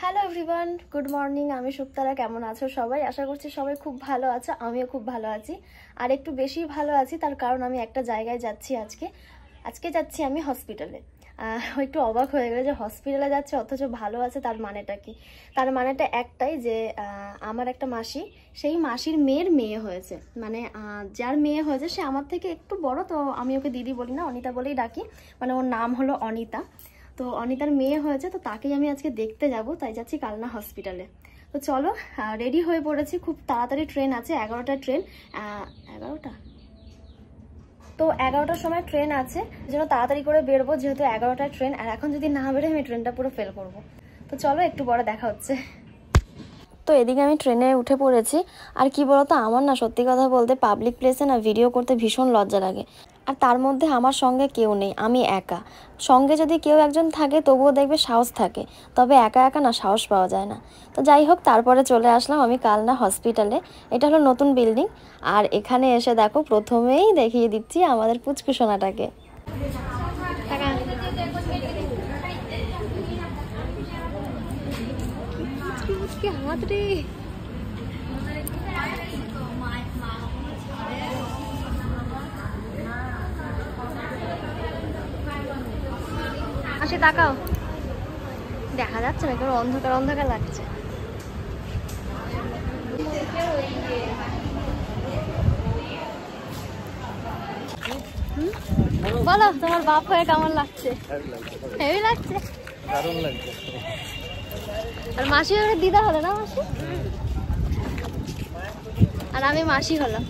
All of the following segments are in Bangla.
Hello everyone, good morning. আমি শুক্তারা। কেমন আছো সবাই? আশা করছি সবাই খুব ভালো আছো। আমিও খুব ভালো আছি, আর একটু বেশি ভালো আছি তার কারণ আমি একটা জায়গায় যাচ্ছি আজকে যাচ্ছি আমি হসপিটালে। একটু অবাক হয়ে গেলে যে হসপিটালে যাচ্ছে অথচ ভালো আছে, তার মানেটা কি? তার মানেটা একটাই যে আমার একটা মাসি, সেই মাসির মেয়ের মেয়ে হয়েছে। মানে যার মেয়ে হয়েছে সে আমার থেকে একটু বড়, তো আমি ওকে দিদি বলি না, অনিতা বলেই ডাকি। মানে ওর নাম হলো অনিতা। তো অনিতার মেয়ে হয়েছে, তো তাকেই আমি আজকে দেখতে যাব, তাই যাচ্ছি কালনা হসপিটালে। তো চলো, রেডি হয়ে পড়েছি। খুব তাড়াতাড়ি ট্রেন আছে, 11টার ট্রেন। 11টা, তো 11টার সময় ট্রেন আছে, যেন তাড়াতাড়ি করে বেরোবো, যেহেতু 11টার ট্রেন। আর এখন যদি না বেরোই আমি ট্রেনটা পুরো ফেল করবো। তো চলো, একটু পরে দেখা হচ্ছে। তো এদিকে আমি ট্রেনে উঠে পড়েছি। আর কি বলতো, আমার না সত্যি কথা বলতে পাবলিক প্লেসে না ভিডিও করতে ভীষণ লজ্জা লাগে। আর তার মধ্যে আমার সঙ্গে কেউ নেই, আমি একা। সঙ্গে যদি কেউ একজন থাকে তবুও দেখবে সাহস থাকে, তবে একা একা না সাহস পাওয়া যায় না। তো যাই হোক, তারপরে চলে আসলাম আমি কালনা হসপিটালে। এটা হলো নতুন বিল্ডিং। আর এখানে এসে দেখো, প্রথমেই দেখিয়ে দিচ্ছি আমাদের পুচকুসোনাটাকে। হাত রে, আসে তাকাও, দেখা যাচ্ছে না, কেউ অন্ধকার অন্ধকার লাগছে। বলো, তোমার বাপ হয়ে কেমন লাগছে? হেভি লাগছে, দারুণ লাগছে। আর মাসি ওরা দিদা হলো না? মাসি আর আমি মাসি হলাম।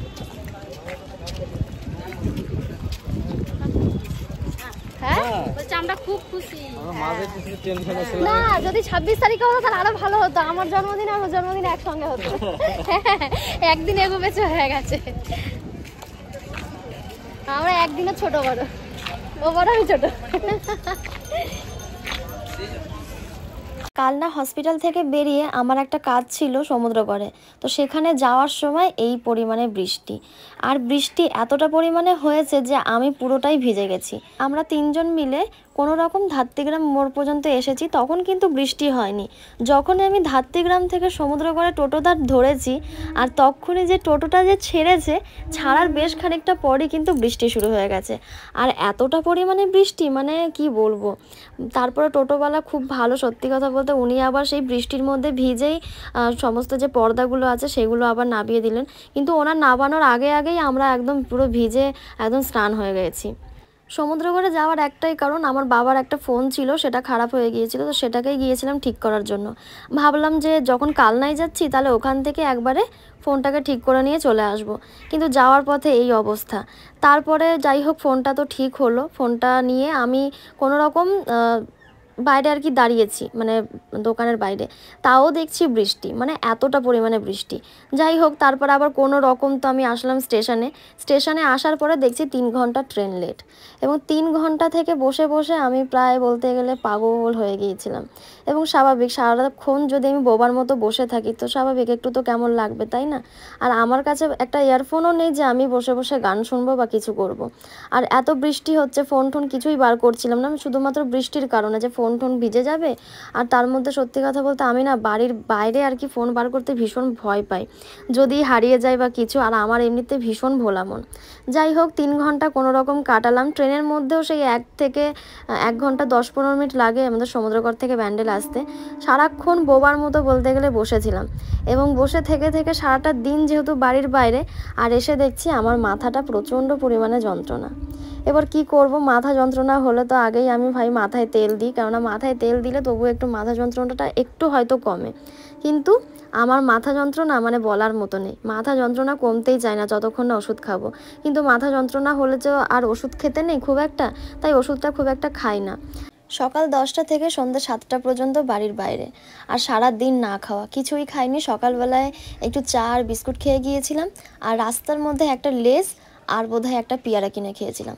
আমরা খুব খুশি। না, যদি 26 তারিখে হতো তাহলে আরো ভালো হতো। আমার জন্মদিন আর ওর জন্মদিন একসঙ্গে হতো। একদিন এগো বেঁচে হয়ে গেছে। আমরা একদিনে ছোট বড়, ও বড় আমি ছোট। কালনা হসপিটাল থেকে বেরিয়ে আমার একটা কাজ ছিল সমুদ্রগড়ে। তো সেখানে যাওয়ার সময় এই পরিমাণে বৃষ্টি, আর বৃষ্টি এতটা পরিমাণে হয়েছে যে আমি পুরোটাই ভিজে গেছি। আমরা তিনজন মিলে কোনো রকম ধাত্রীগ্রাম মোড় পর্যন্ত এসেছি, তখন কিন্তু বৃষ্টি হয়নি। যখনই আমি ধাত্রীগ্রাম থেকে সমুদ্রগড়ে টোটোটা ধরেছি, আর তখনই যে টোটোটা যে ছেড়েছে, ছাড়ার বেশ খানিকটা পরই কিন্তু বৃষ্টি শুরু হয়ে গেছে। আর এতটা পরিমাণে বৃষ্টি, মানে কি বলবো। তারপরে টোটোওয়ালা খুব ভালো, সত্যি কথা বলতে উনি আবার সেই বৃষ্টির মধ্যে ভিজেই সমস্ত যে পর্দাগুলো আছে সেগুলো আবার নামিয়ে দিলেন। কিন্তু ওনার নামানোর আগেই আমরা একদম পুরো ভিজে একদম স্নান হয়ে গেছি। সমুদ্রগড়ে যাওয়ার একটাই কারণ, আমার বাবার একটা ফোন ছিল, সেটা খারাপ হয়ে গিয়েছিল। তো সেটাকেই গিয়েছিলাম ঠিক করার জন্য। ভাবলাম যে যখন কালনায় যাচ্ছি তাহলে ওখান থেকে একবারে ফোনটাকে ঠিক করে নিয়ে চলে আসব। কিন্তু যাওয়ার পথে এই অবস্থা। তারপরে যাই হোক, ফোনটা তো ঠিক হলো। ফোনটা নিয়ে আমি কোনো রকম বাইরে আর কি দাঁড়িয়েছি, মানে দোকানের বাইরে। তাও দেখছি বৃষ্টি, মানে এতটা পরিমাণে বৃষ্টি। যাই হোক, তারপর আবার কোনো রকম তো আমি আসলাম স্টেশনে আসার পরে দেখছি 3 ঘন্টা ট্রেন লেট। এবং 3 ঘন্টা থেকে বসে বসে আমি প্রায় বলতে গেলে পাগল হয়ে গিয়েছিলাম। এবং স্বাভাবিক, সারাক্ষণ যদি আমি বোবার মতো বসে থাকি তো স্বাভাবিক একটু তো কেমন লাগবে, তাই না? আর আমার কাছে একটা ইয়ারফোনও নেই যে আমি বসে বসে গান শুনবো বা কিছু করব। আর এত বৃষ্টি হচ্ছে, ফোন টোন কিছুই বার করছিলাম না আমি, শুধুমাত্র বৃষ্টির কারণে যে ফোন টোন ভিজে যাবে। আর তার মধ্যে সত্যি কথা বলতে আমি না বাড়ির বাইরে আর কি ফোন বার করতে ভীষণ ভয় পাই, যদি হারিয়ে যায় বা কিছু। আর আমার এমনিতে ভীষণ ভোলা মন। যাই হোক, 3 ঘন্টা কোনো রকম কাটালাম। ট্রেনের মধ্যেও সেই 1 ঘন্টা 10-15 মিনিট লাগে আমাদের সমুদ্রগড় থেকে ব্যান্ডেল আসতে। সারাক্ষণ বোবার মতো বলতে গেলে বসেছিলাম, এবং বসে থেকে থেকে সারাটা দিন যেহেতু বাড়ির বাইরে। আর এসে দেখছি আমার মাথাটা প্রচণ্ড পরিমাণে যন্ত্রণা। এবার কি করব, মাথা যন্ত্রণা হলে তো আগেই আমি মাথায় তেল দিই, কেননা মাথায় তেল দিলে তবু একটু মাথা যন্ত্রণাটা একটু হয়তো কমে। কিন্তু আমার মাথা যন্ত্রণা মানে বলার মতো নেই। মাথা যন্ত্রণা কমতেই চায় না যতক্ষণ না ওষুধ খাবো। কিন্তু মাথা যন্ত্রণা হলে তো আর ওষুধ খেতে নেই খুব একটা, তাই ওষুধটা খুব একটা খাই না। সকাল 10টা থেকে সন্ধ্যা 7টা পর্যন্ত বাড়ির বাইরে, আর সারা দিন না খাওয়া, কিছুই খাইনি। সকালবেলায় একটু চা আর বিস্কুট খেয়ে গিয়েছিলাম, আর রাস্তার মধ্যে একটা লেস আর বোধহয় একটা পেয়ারা কিনে খেয়েছিলাম।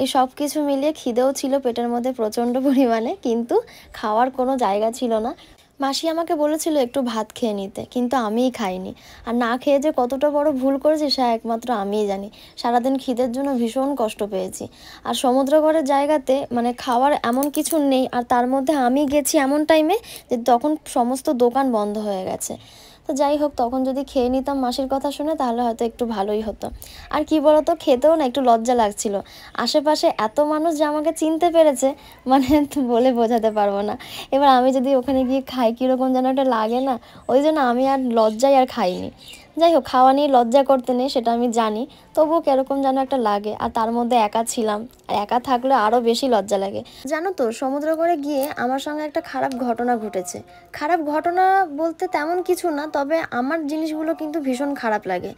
এই সব কিছু মিলিয়ে খিদেও ছিল পেটের মধ্যে প্রচণ্ড পরিমাণে, কিন্তু খাওয়ার কোনো জায়গা ছিল না। মাসি আমাকে বলেছিল একটু ভাত খেয়ে নিতে, কিন্তু আমিই খাইনি। আর না খেয়ে যে কতটা বড় ভুল করেছি সে একমাত্র আমিই জানি। সারাদিন খিদের জন্য ভীষণ কষ্ট পেয়েছি। আর সমুদ্রগড়ের জায়গাতে মানে খাওয়ার এমন কিছু নেই, আর তার মধ্যে আমি গেছি এমন টাইমে যে তখন সমস্ত দোকান বন্ধ হয়ে গেছে। তো যাই হোক, তখন যদি খেয়ে নিতাম মাসির কথা শুনে তাহলে হয়তো একটু ভালোই হতো। আর কি বলতো, খেতেও না একটু লজ্জা লাগছিল। আশেপাশে এত মানুষ যে আমাকে চিনতে পেরেছে, মানে বলে বোঝাতে পারবো না। এবার আমি যদি ওখানে গিয়ে খাই কীরকম যেন একটা লাগে না, ওই জন্য আমি আর লজ্জায় আর খাইনি। যাই হোক, খাওয়া নিয়ে লজ্জা করতে নেই সেটা আমি জানি, তবুও কীরকম যেন একটা লাগে। আর তার মধ্যে একা ছিলাম, আর একা থাকলে আরও বেশি লজ্জা লাগে। জানো তো, সমুদ্র করে গিয়ে আমার সঙ্গে একটা খারাপ ঘটনা ঘটেছে। খারাপ ঘটনা বলতে তেমন কিছু না, তবে আমার জিনিসগুলো কিন্তু ভীষণ খারাপ লাগে।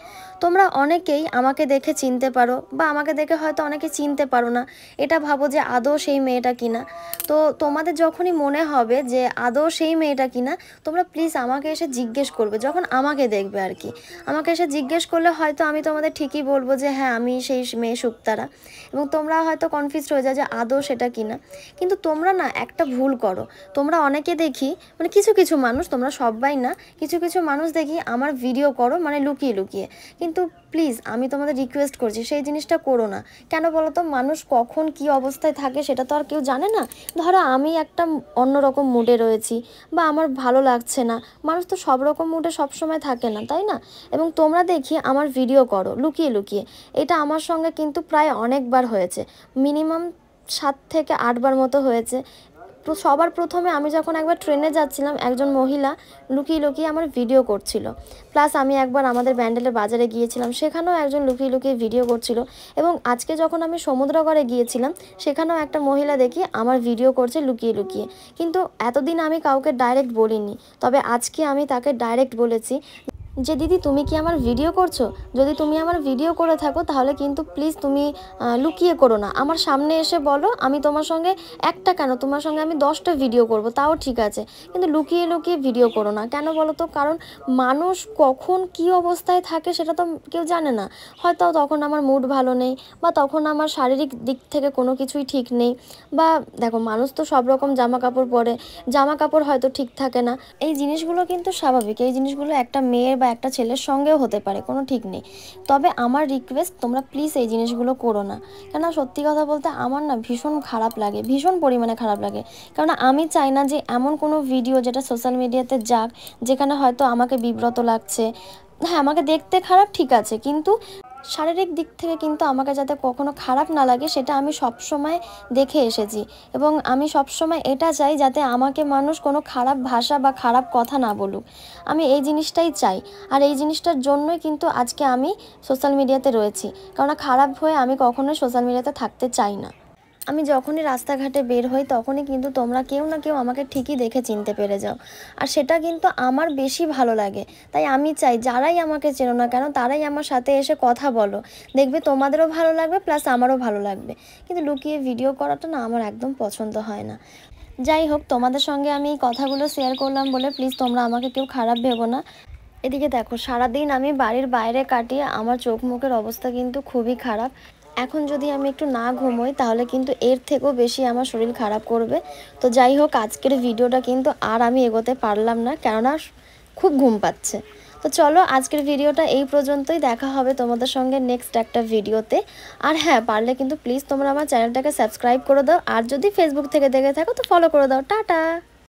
তোমরা অনেকেই আমাকে দেখে চিনতে পারো, বা আমাকে দেখে হয়তো অনেকে চিনতে পারো না, এটা ভাবো যে আদৌ সেই মেয়েটা কিনা। তো তোমাদের যখনই মনে হবে যে আদৌ সেই মেয়েটা কিনা, তোমরা প্লিজ আমাকে এসে জিজ্ঞেস করবে, যখন আমাকে দেখবে আর কি। আমাকে এসে জিজ্ঞেস করলে হয়তো আমি তোমাদের ঠিকই বলবো যে হ্যাঁ আমি সেই মেয়ে শুক্তারা, এবং তোমরা হয়তো কনফিউজড হয়ে যাও যে আদৌ সেটা কিনা। কিন্তু তোমরা না একটা ভুল করো। তোমরা অনেকে দেখি, মানে কিছু কিছু মানুষ, তোমরা সবাই না, কিছু কিছু মানুষ দেখি আমার ভিডিও করো মানে লুকিয়ে লুকিয়ে। কিন্তু প্লিজ আমি তোমাদের রিকোয়েস্ট করছি সেই জিনিসটা করো না। কেন বলো তো, মানুষ কখন কি অবস্থায় থাকে সেটা তো আর কেউ জানে না। ধরো আমি একটা অন্যরকম মুডে রয়েছি, বা আমার ভালো লাগছে না, মানুষ তো সব রকম মুডে সবসময় থাকে না, তাই না? এবং তোমরা দেখি আমার ভিডিও করো লুকিয়ে লুকিয়ে। এটা আমার সঙ্গে কিন্তু প্রায় অনেকবার হয়েছে, মিনিমাম 7 থেকে 8 বার মতো হয়েছে। তো সবার প্রথমে আমি যখন একবার ট্রেনে যাচ্ছিলাম, একজন মহিলা লুকিয়ে লুকিয়ে আমার ভিডিও করছিল। প্লাস আমি একবার আমাদের ব্যান্ডেলের বাজারে গিয়েছিলাম, সেখানেও একজন লুকিয়ে লুকিয়ে ভিডিও করছিল। এবং আজকে যখন আমি সমুদ্রগড়ে গিয়েছিলাম, সেখানেও একটা মহিলা দেখি আমার ভিডিও করছে লুকিয়ে লুকিয়ে। কিন্তু এতদিন আমি কাউকে ডাইরেক্ট বলিনি, তবে আজকে আমি তাকে ডাইরেক্ট বলেছি যে দিদি তুমি কি আমার ভিডিও করছো? যদি তুমি আমার ভিডিও করে থাকো তাহলে কিন্তু প্লিজ তুমি লুকিয়ে করো না, আমার সামনে এসে বলো। আমি তোমার সঙ্গে একটা কেন, তোমার সঙ্গে আমি 10টা ভিডিও করব, তাও ঠিক আছে, কিন্তু লুকিয়ে লুকিয়ে ভিডিও করো না। কেন বলো তো? কারণ মানুষ কখন কি অবস্থায় থাকে সেটা তো কেউ জানে না। হয়তো তখন আমার মুড ভালো নেই, বা তখন আমার শারীরিক দিক থেকে কোনো কিছুই ঠিক নেই, বা দেখো মানুষ তো সব রকম জামা কাপড় পরে, জামা কাপড় হয়তো ঠিক থাকে না। এই জিনিসগুলো কিন্তু স্বাভাবিক, এই জিনিসগুলো একটা মেয়ের বা একটা ছেলের সঙ্গেও হতে পারে, কোনো ঠিক নেই। তবে আমার রিকোয়েস্ট, তোমরা প্লিজ এই জিনিসগুলো করো না। কেন সত্যি কথা বলতে আমার না ভীষণ খারাপ লাগে, ভীষণ পরিমাণে খারাপ লাগে। কারণ আমি চাই না যে এমন কোনো ভিডিও যেটা সোশ্যাল মিডিয়াতে যাক, যেখানে হয়তো আমাকে বিব্রত লাগছে। হ্যাঁ, আমাকে দেখতে খারাপ ঠিক আছে, কিন্তু শারীরিক দিক থেকে কিন্তু আমাকে যাতে কখনো খারাপ না লাগে সেটা আমি সবসময় দেখে এসেছি। এবং আমি সবসময় এটা চাই যাতে আমাকে মানুষ কোনো খারাপ ভাষা বা খারাপ কথা না বলুক। আমি এই জিনিসটাই চাই, আর এই জিনিসটার জন্যই কিন্তু আজকে আমি সোশ্যাল মিডিয়াতে রয়েছি। কারণ খারাপ হয়ে আমি কখনোই সোশ্যাল মিডিয়াতে থাকতে চাই না। আমি যখনই রাস্তাঘাটে বের হই তখনই কিন্তু তোমরা কেউ না কেউ আমাকে ঠিকই দেখে চিনতে পেরে যাও, আর সেটা কিন্তু আমার বেশি ভালো লাগে। তাই আমি চাই যারাই আমাকে চেনো না কেন তারাই আমার সাথে এসে কথা বলো, দেখবে তোমাদেরও ভালো লাগবে প্লাস আমারও ভালো লাগবে। কিন্তু লুকিয়ে ভিডিও করাটা না আমার একদম পছন্দ হয় না। যাই হোক, তোমাদের সঙ্গে আমি এই কথাগুলো শেয়ার করলাম বলে প্লিজ তোমরা আমাকে কেউ খারাপ ভেবো না। এদিকে দেখো, সারাদিন আমি বাড়ির বাইরে কাটিয়ে আমার চোখ মুখের অবস্থা কিন্তু খুবই খারাপ। এখন যদি আমি একটু না ঘুমোই তাহলে কিন্তু এর থেকেও বেশি আমার শরীর খারাপ করবে। তো যাই হোক, আজকের ভিডিওটা কিন্তু আর আমি এগোতে পারলাম না, কেননা খুব ঘুম পাচ্ছে। তো চলো, আজকের ভিডিওটা এই পর্যন্তই। দেখা হবে তোমাদের সঙ্গে নেক্সট একটা ভিডিওতে। আর হ্যাঁ, পারলে কিন্তু প্লিজ তোমরা আমার চ্যানেলটাকে সাবস্ক্রাইব করে দাও, আর যদি ফেসবুক থেকে দেখে থাকো তো ফলো করে দাও। টাটা।